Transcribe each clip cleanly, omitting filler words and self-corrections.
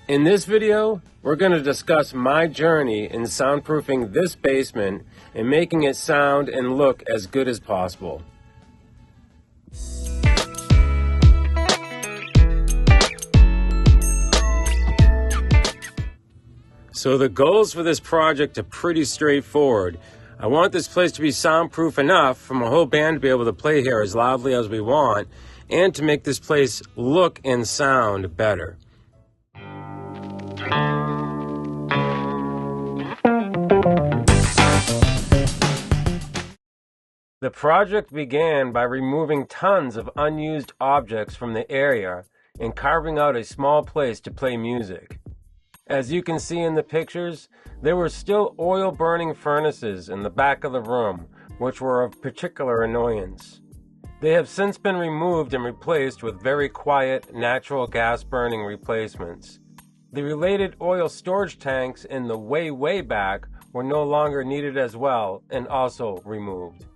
In this video, we're going to discuss my journey in soundproofing this basement and making it sound and look as good as possible. So the goals for this project are pretty straightforward. I want this place to be soundproof enough for my whole band to be able to play here as loudly as we want, and to make this place look and sound better. The project began by removing tons of unused objects from the area and carving out a small place to play music. As you can see in the pictures, there were still oil-burning furnaces in the back of the room, which were of particular annoyance. They have since been removed and replaced with very quiet, natural gas-burning replacements. The related oil storage tanks in the way back were no longer needed as well and also removed.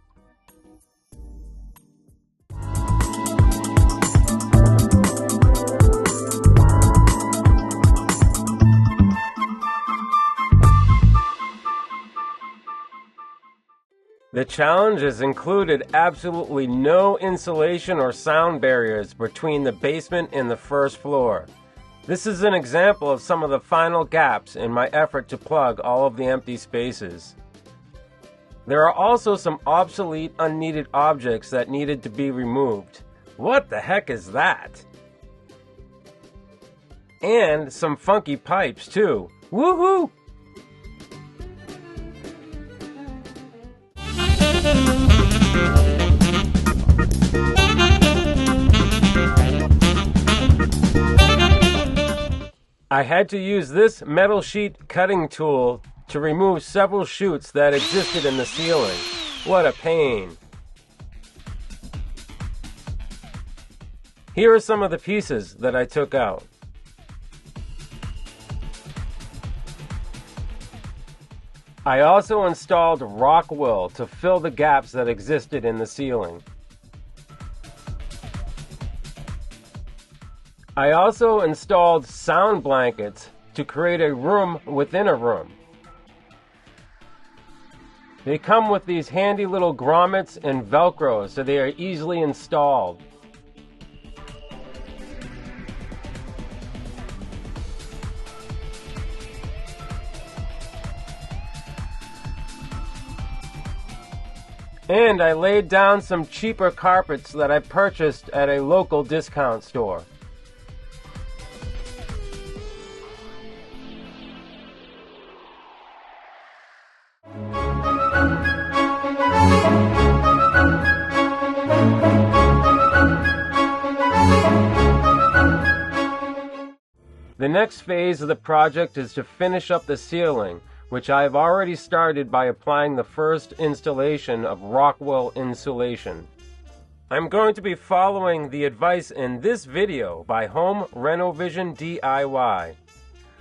The challenges included absolutely no insulation or sound barriers between the basement and the first floor. This is an example of some of the final gaps in my effort to plug all of the empty spaces. There are also some obsolete, unneeded objects that needed to be removed. What the heck is that? And some funky pipes too. Woohoo! I had to use this metal sheet cutting tool to remove several chutes that existed in the ceiling. What a pain. Here are some of the pieces that I took out. I also installed rock wool to fill the gaps that existed in the ceiling. I also installed sound blankets to create a room within a room. They come with these handy little grommets and Velcro, so they are easily installed. And I laid down some cheaper carpets that I purchased at a local discount store. The next phase of the project is to finish up the ceiling, which I have already started by applying the first installation of rockwool insulation. I'm going to be following the advice in this video by Home Renovision DIY.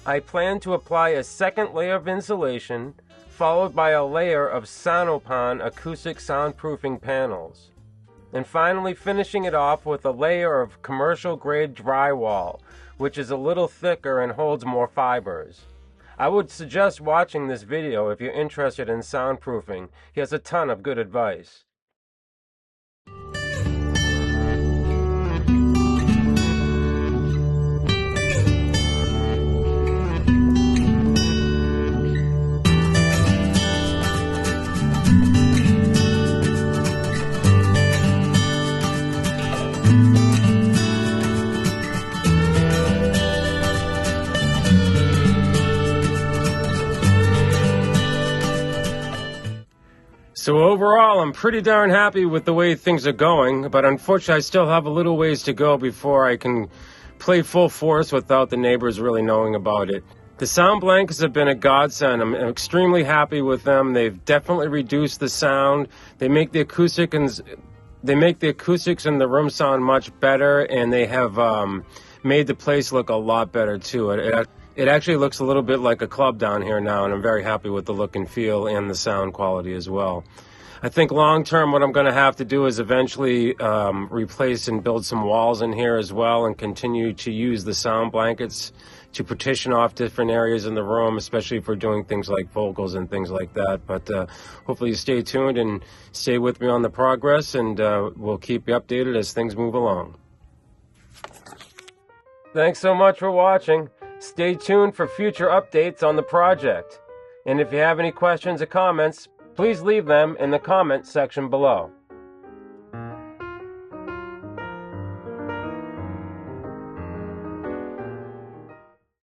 I plan to apply a second layer of insulation, followed by a layer of Sonopan acoustic soundproofing panels, and finally finishing it off with a layer of commercial-grade drywall, which is a little thicker and holds more fibers. I would suggest watching this video if you're interested in soundproofing. He has a ton of good advice. So overall, I'm pretty darn happy with the way things are going, but unfortunately I still have a little ways to go before I can play full force without the neighbors really knowing about it. The sound blankets have been a godsend. I'm extremely happy with them. They've definitely reduced the sound. They make the acoustics in the room sound much better, and they have made the place look a lot better too. It actually looks a little bit like a club down here now, and I'm very happy with the look and feel and the sound quality as well. I think long term what I'm going to have to do is eventually replace and build some walls in here as well, and continue to use the sound blankets to partition off different areas in the room, especially if we're doing things like vocals and things like that. But hopefully you stay tuned and stay with me on the progress, and we'll keep you updated as things move along. Thanks so much for watching. Stay tuned for future updates on the project. And if you have any questions or comments, please leave them in the comment section below.